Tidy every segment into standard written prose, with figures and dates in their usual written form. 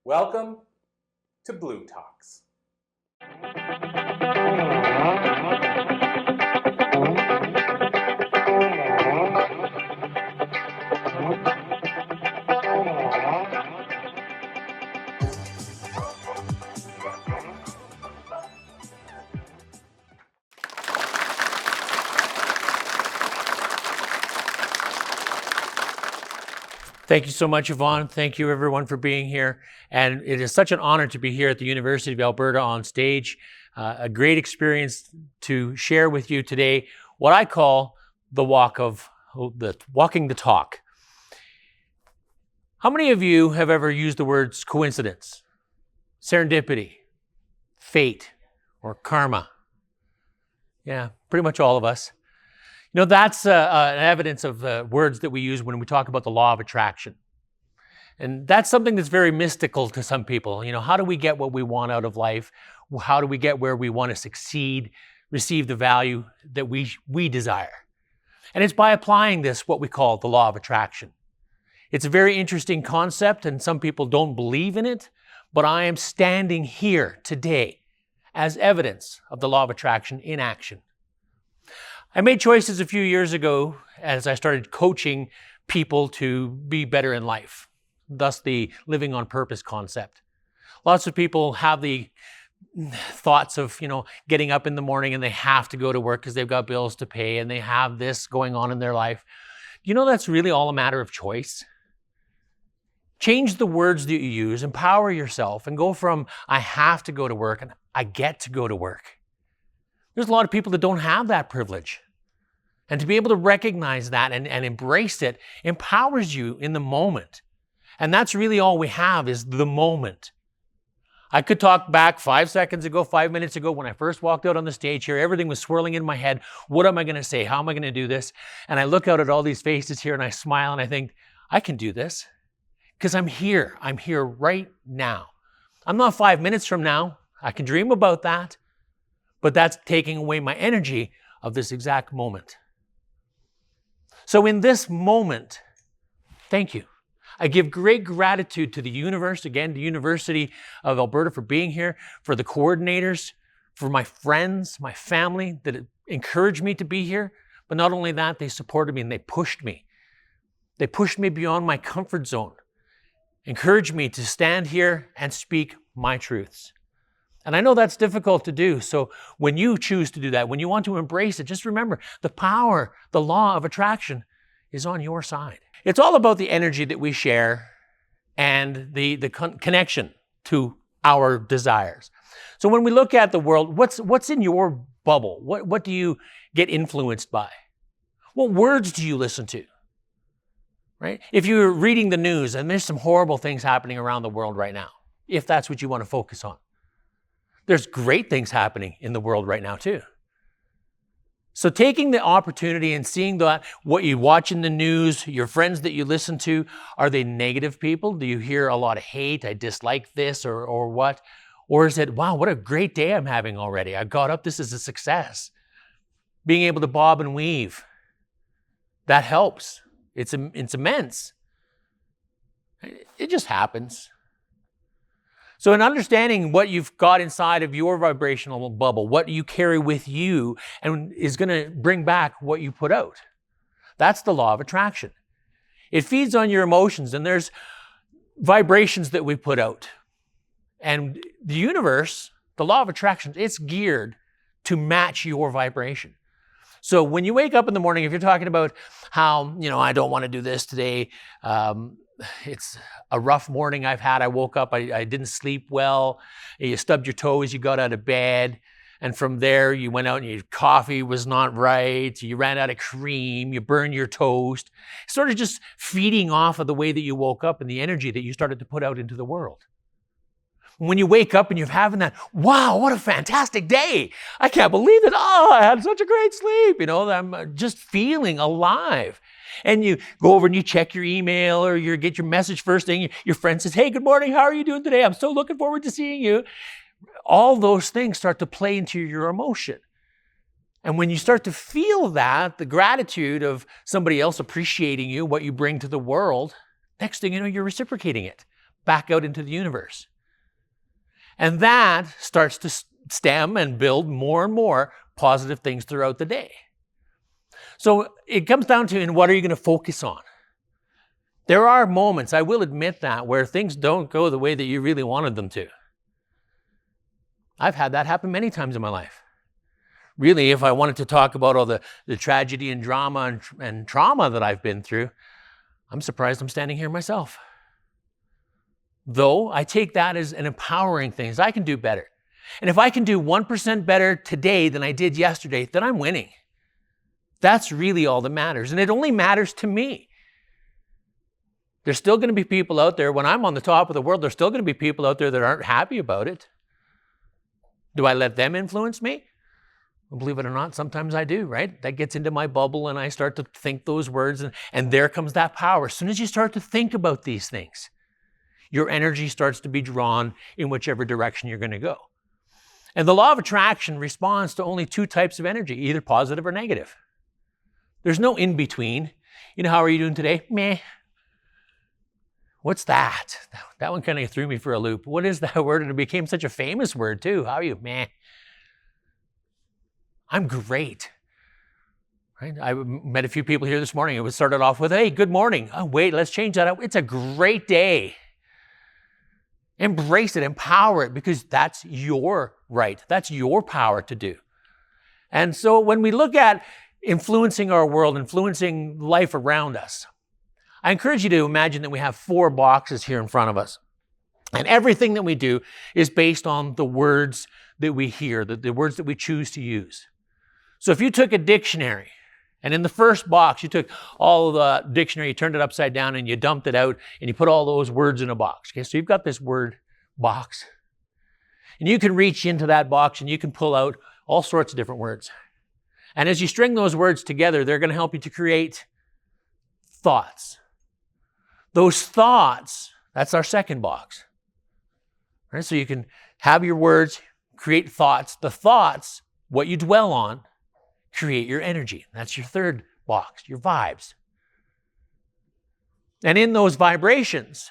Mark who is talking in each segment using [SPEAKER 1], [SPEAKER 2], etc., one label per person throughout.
[SPEAKER 1] Welcome to Blue Talks.
[SPEAKER 2] Thank you so much, Yvonne. Thank you, everyone, for being here. And it is such an honor to be here at the University of Alberta on stage. A great experience to share with you today what I call the walking the talk. How many of you have ever used the words coincidence, serendipity, fate, or karma? Yeah, pretty much all of us. You know, that's an evidence of words that we use when we talk about the law of attraction. And that's something that's very mystical to some people. You know, how do we get what we want out of life? How do we get where we want to succeed, receive the value that we desire? And it's by applying this, what we call the law of attraction. It's a very interesting concept, and some people don't believe in it, but I am standing here today as evidence of the law of attraction in action. I made choices a few years ago as I started coaching people to be better in life, thus the living on purpose concept. Lots of people have the thoughts of, getting up in the morning and they have to go to work because they've got bills to pay and they have this going on in their life. That's really all a matter of choice. Change the words that you use, empower yourself, and go from I have to go to work and I get to go to work. There's a lot of people that don't have that privilege. And to be able to recognize that and embrace it empowers you in the moment. And that's really all we have is the moment. I could talk back 5 minutes ago when I first walked out on the stage here. Everything was swirling in my head. What am I going to say? How am I going to do this? And I look out at all these faces here and I smile and I think, I can do this because I'm here. I'm here right now. I'm not 5 minutes from now. I can dream about that. But that's taking away my energy of this exact moment. So in this moment, thank you. I give great gratitude to the universe, again, the University of Alberta for being here, for the coordinators, for my friends, my family that encouraged me to be here. But not only that, they supported me and they pushed me. They pushed me beyond my comfort zone, encouraged me to stand here and speak my truths. And I know that's difficult to do. So when you choose to do that, when you want to embrace it, just remember the power, the law of attraction is on your side. It's all about the energy that we share and the connection to our desires. So when we look at the world, what's in your bubble? What do you get influenced by? What words do you listen to? Right? If you're reading the news and there's some horrible things happening around the world right now, if that's what you want to focus on. There's great things happening in the world right now too. So taking the opportunity and seeing that what you watch in the news, your friends that you listen to, are they negative people? Do you hear a lot of hate? I dislike this or what? Or is it, wow, what a great day I'm having already. I got up, this is a success. Being able to bob and weave, that helps. It's immense. It just happens. So in understanding what you've got inside of your vibrational bubble, what you carry with you and is going to bring back what you put out. That's the law of attraction. It feeds on your emotions and there's vibrations that we put out. And the universe, the law of attraction, it's geared to match your vibration. So when you wake up in the morning, if you're talking about how, I don't want to do this today, it's a rough morning I've had. I woke up, I didn't sleep well. You stubbed your toe as you got out of bed. And from there, you went out and your coffee was not right. You ran out of cream. You burned your toast. Sort of just feeding off of the way that you woke up and the energy that you started to put out into the world. When you wake up and you're having that, wow, what a fantastic day. I can't believe it. Oh, I had such a great sleep. I'm just feeling alive. And you go over and you check your email or you get your message first thing. Your friend says, hey, good morning. How are you doing today? I'm so looking forward to seeing you. All those things start to play into your emotion. And when you start to feel that, the gratitude of somebody else appreciating you, what you bring to the world, next thing you know, you're reciprocating it back out into the universe. And that starts to stem and build more and more positive things throughout the day. So it comes down to, in what are you going to focus on? There are moments, I will admit that, where things don't go the way that you really wanted them to. I've had that happen many times in my life. Really, if I wanted to talk about all the tragedy and drama and trauma that I've been through, I'm surprised I'm standing here myself. Though I take that as an empowering thing, as I can do better. And if I can do 1% better today than I did yesterday, then I'm winning. That's really all that matters. And it only matters to me. There's still going to be people out there, when I'm on the top of the world, there's still going to be people out there that aren't happy about it. Do I let them influence me? Well, believe it or not, sometimes I do, right? That gets into my bubble and I start to think those words, and there comes that power. As soon as you start to think about these things, your energy starts to be drawn in whichever direction you're going to go. And the law of attraction responds to only two types of energy, either positive or negative. There's no in between. You know, how are you doing today? Meh. What's that? That one kind of threw me for a loop. What is that word? And it became such a famous word too. How are you? Meh. I'm great. Right? I met a few people here this morning. It was started off with, hey, good morning. Oh, wait, let's change that up. It's a great day. Embrace it, empower it, because that's your right. That's your power to do. And so when we look at influencing our world, influencing life around us, I encourage you to imagine that we have 4 boxes here in front of us. And everything that we do is based on the words that we hear, the words that we choose to use. So if you took a dictionary, and in the first box, you took all of the dictionary, you turned it upside down, and you dumped it out, and you put all those words in a box. Okay, so you've got this word box. And you can reach into that box, and you can pull out all sorts of different words. And as you string those words together, they're going to help you to create thoughts. Those thoughts, that's our second box. Right? So you can have your words, create thoughts. The thoughts, what you dwell on, create your energy. That's your third box, your vibes. And in those vibrations,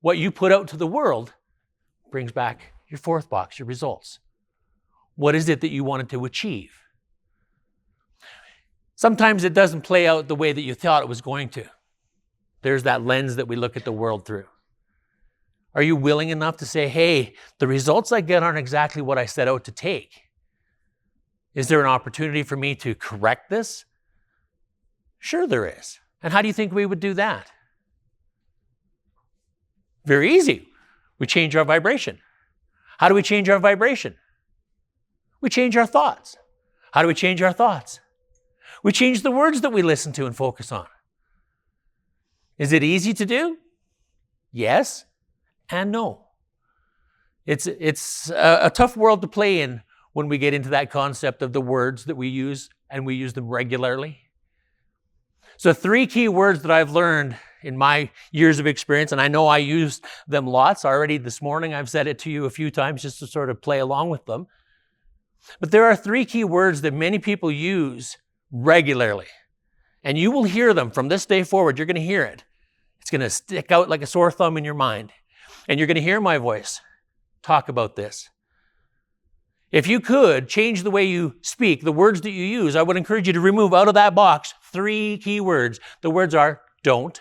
[SPEAKER 2] what you put out to the world brings back your fourth box, your results. What is it that you wanted to achieve? Sometimes it doesn't play out the way that you thought it was going to. There's that lens that we look at the world through. Are you willing enough to say, hey, the results I get aren't exactly what I set out to take? Is there an opportunity for me to correct this? Sure there is. And how do you think we would do that? Very easy. We change our vibration. How do we change our vibration? We change our thoughts. How do we change our thoughts? We change the words that we listen to and focus on. Is it easy to do? Yes and no. It's a tough world to play in when we get into that concept of the words that we use, and we use them regularly. So 3 key words that I've learned in my years of experience, and I know I used them lots already this morning. I've said it to you a few times just to sort of play along with them. But there are 3 key words that many people use regularly. And you will hear them from this day forward. You're going to hear it. It's going to stick out like a sore thumb in your mind. And you're going to hear my voice talk about this. If you could change the way you speak, the words that you use, I would encourage you to remove out of that box 3 key words. The words are don't,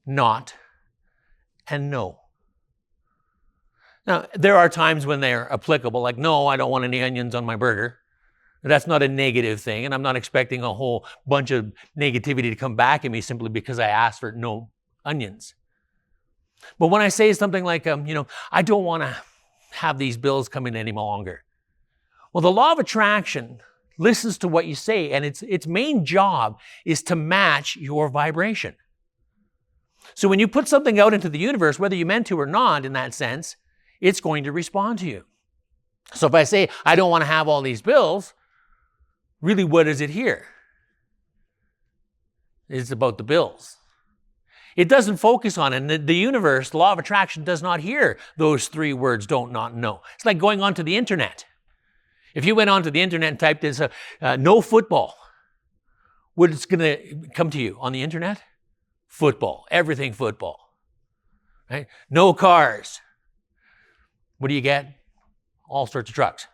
[SPEAKER 2] not, and no. Now, there are times when they're applicable, like, no, I don't want any onions on my burger. That's not a negative thing, and I'm not expecting a whole bunch of negativity to come back at me simply because I asked for no onions. But when I say something like, I don't want to have these bills come in any longer. Well, the law of attraction listens to what you say, and its main job is to match your vibration. So when you put something out into the universe, whether you meant to or not in that sense, it's going to respond to you. So if I say, I don't want to have all these bills, really, what is it here? It's about the bills. It doesn't focus on it. And the universe, the law of attraction, does not hear those 3 words, don't, not, no. It's like going onto the internet. If you went onto the internet and typed in no football, what's going to come to you on the internet? Football. Everything football. right? No cars. What do you get? All sorts of trucks.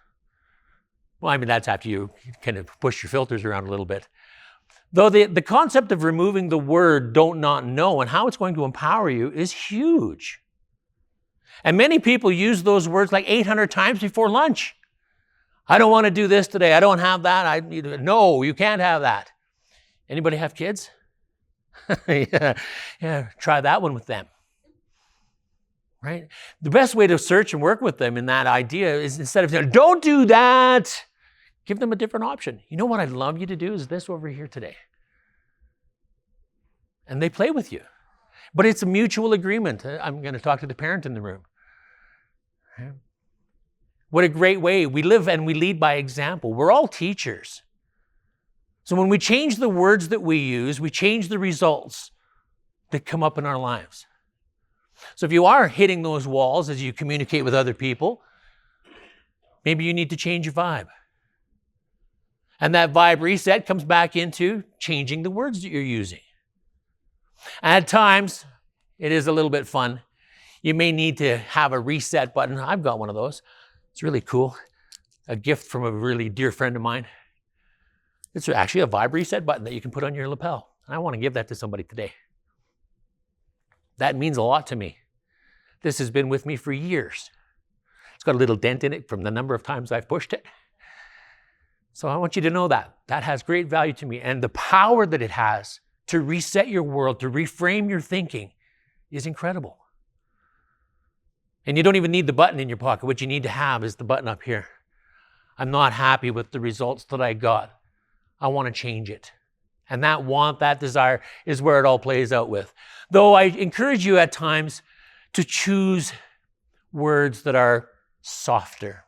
[SPEAKER 2] Well, I mean, that's after you kind of push your filters around a little bit. Though the concept of removing the word don't not know and how it's going to empower you is huge. And many people use those words like 800 times before lunch. I don't want to do this today. I don't have that. No, you can't have that. Anybody have kids? yeah, try that one with them. Right? The best way to search and work with them in that idea is instead of saying, don't do that, give them a different option. You know what I'd love you to do is this over here today. And they play with you. But it's a mutual agreement. I'm going to talk to the parent in the room. What a great way. We live and we lead by example. We're all teachers. So when we change the words that we use, we change the results that come up in our lives. So if you are hitting those walls as you communicate with other people, maybe you need to change your vibe. And that vibe reset comes back into changing the words that you're using. At times, it is a little bit fun. You may need to have a reset button. I've got one of those. It's really cool. A gift from a really dear friend of mine. It's actually a vibe reset button that you can put on your lapel. And I want to give that to somebody today. That means a lot to me. This has been with me for years. It's got a little dent in it from the number of times I've pushed it. So I want you to know that. That has great value to me. And the power that it has to reset your world, to reframe your thinking is incredible. And you don't even need the button in your pocket. What you need to have is the button up here. I'm not happy with the results that I got. I want to change it. And that want, that desire is where it all plays out with. Though I encourage you at times to choose words that are softer.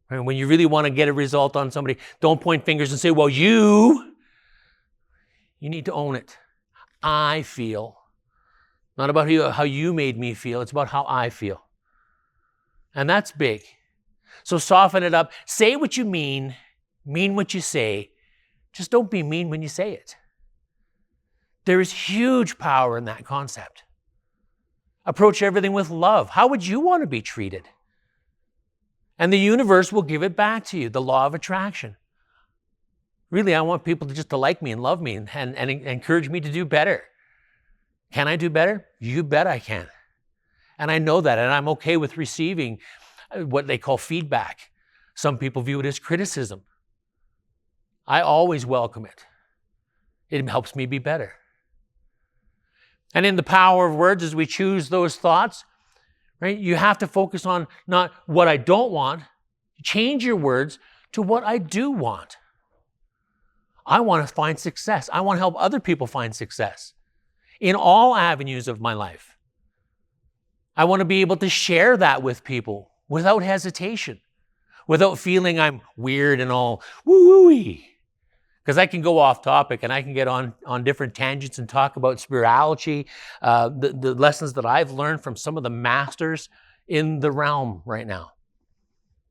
[SPEAKER 2] And when you really want to get a result on somebody, don't point fingers and say, well, you need to own it. I feel. Not about how you made me feel. It's about how I feel. And that's big. So soften it up. Say what you mean what you say. Just don't be mean when you say it. There is huge power in that concept. Approach everything with love. How would you want to be treated? And the universe will give it back to you, the law of attraction. Really, I want people to like me and love me and encourage me to do better. Can I do better? You bet I can. And I know that, and I'm okay with receiving what they call feedback. Some people view it as criticism. I always welcome it. It helps me be better. And in the power of words, as we choose those thoughts, right, you have to focus on not what I don't want. Change your words to what I do want. I want to find success. I want to help other people find success in all avenues of my life. I want to be able to share that with people without hesitation, without feeling I'm weird and all woo-woo-y. Because I can go off topic and I can get on different tangents and talk about spirituality, the lessons that I've learned from some of the masters in the realm right now.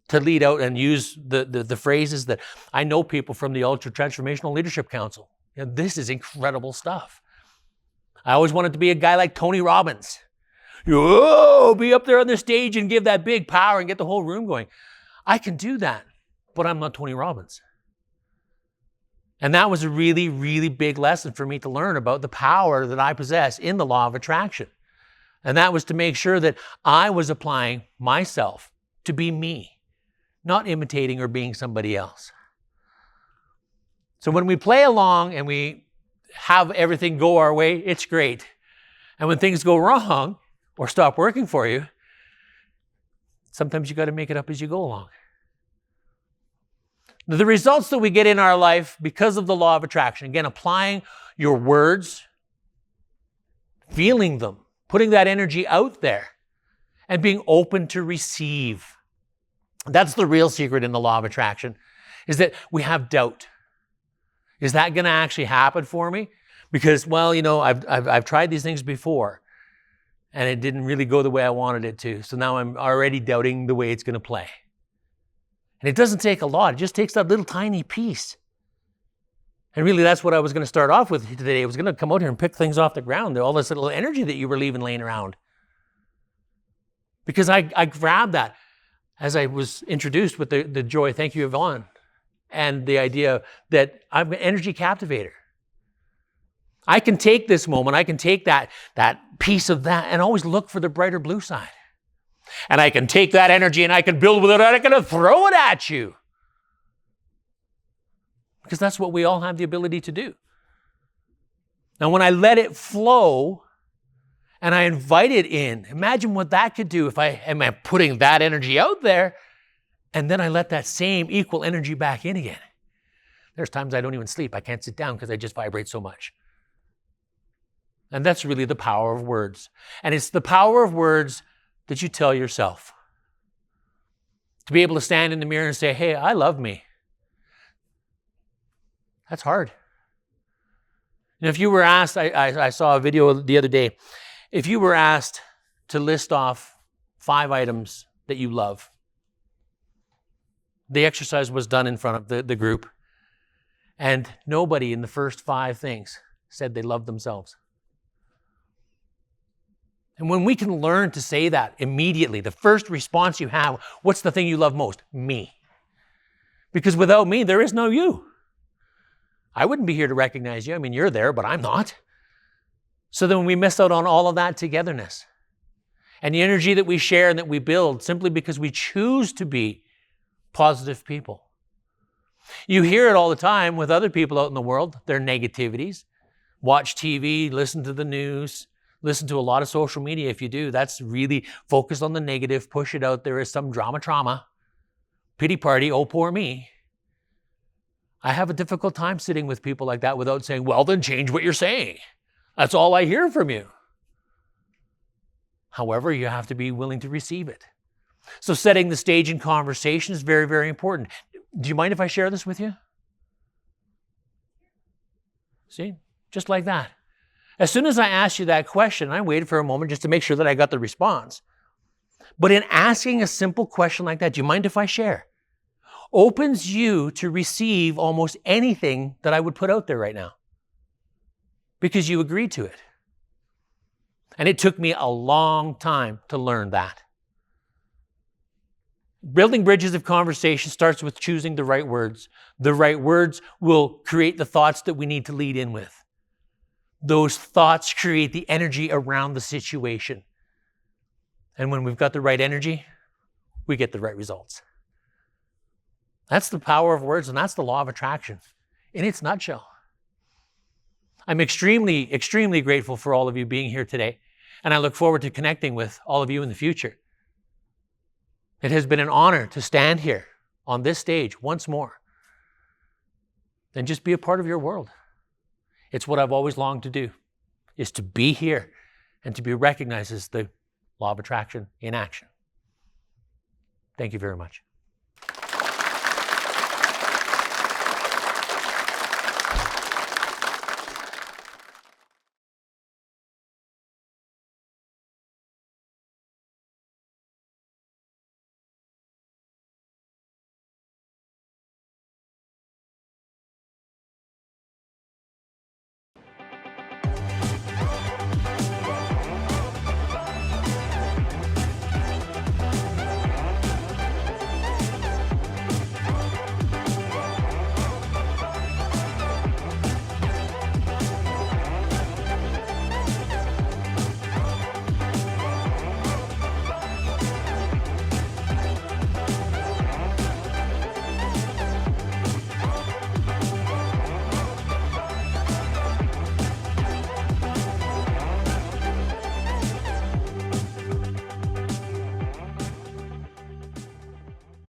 [SPEAKER 2] To lead out and use the phrases that I know people from the Ultra Transformational Leadership Council. This is incredible stuff. I always wanted to be a guy like Tony Robbins. Be up there on the stage and give that big power and get the whole room going. I can do that, but I'm not Tony Robbins. And that was a really, really big lesson for me to learn about the power that I possess in the law of attraction. And that was to make sure that I was applying myself to be me, not imitating or being somebody else. So when we play along and we have everything go our way, it's great. And when things go wrong or stop working for you, sometimes you got to make it up as you go along. The results that we get in our life because of the law of attraction, again, applying your words, feeling them, putting that energy out there, and being open to receive. That's the real secret in the law of attraction, is that we have doubt. Is that going to actually happen for me? Because, well, I've tried these things before, and it didn't really go the way I wanted it to. So now I'm already doubting the way it's going to play. And it doesn't take a lot. It just takes that little tiny piece. And really, that's what I was going to start off with today. I was going to come out here and pick things off the ground, all this little energy that you were leaving laying around. Because I grabbed that as I was introduced with the joy, thank you, Yvonne, and the idea that I'm an energy captivator. I can take this moment, I can take that piece of that and always look for the brighter blue side. And I can take that energy and I can build with it and I can throw it at you. Because that's what we all have the ability to do. Now, when I let it flow and I invite it in, imagine what that could do if I am putting that energy out there and then I let that same equal energy back in again. There's times I don't even sleep. I can't sit down because I just vibrate so much. And that's really the power of words. And it's the power of words that you tell yourself. To be able to stand in the mirror and say, hey, I love me. That's hard. And if you were asked, I saw a video the other day, if you were asked to list off 5 items that you love, the exercise was done in front of the group, and nobody in the first 5 things said they loved themselves. And when we can learn to say that immediately, the first response you have, what's the thing you love most? Me. Because without me, there is no you. I wouldn't be here to recognize you. I mean, you're there, but I'm not. So then we miss out on all of that togetherness and the energy that we share and that we build simply because we choose to be positive people. You hear it all the time with other people out in the world, their negativities. Watch TV, listen to the news, listen to a lot of social media. If you do, that's really focused on the negative, push it out there as some trauma, pity party, oh, poor me. I have a difficult time sitting with people like that without saying, well, then change what you're saying. That's all I hear from you. However, you have to be willing to receive it. So setting the stage in conversation is very, very important. Do you mind if I share this with you? See, just like that. As soon as I asked you that question, I waited for a moment just to make sure that I got the response. But in asking a simple question like that, do you mind if I share? Opens you to receive almost anything that I would put out there right now. Because you agreed to it. And it took me a long time to learn that. Building bridges of conversation starts with choosing the right words. The right words will create the thoughts that we need to lead in with. Those thoughts create the energy around the situation. And when we've got the right energy, we get the right results. That's the power of words, and that's the law of attraction in its nutshell. I'm extremely, extremely grateful for all of you being here today, and I look forward to connecting with all of you in the future. It has been an honor to stand here on this stage once more and just be a part of your world. It's what I've always longed to do, is to be here and to be recognized as the law of attraction in action. Thank you very much.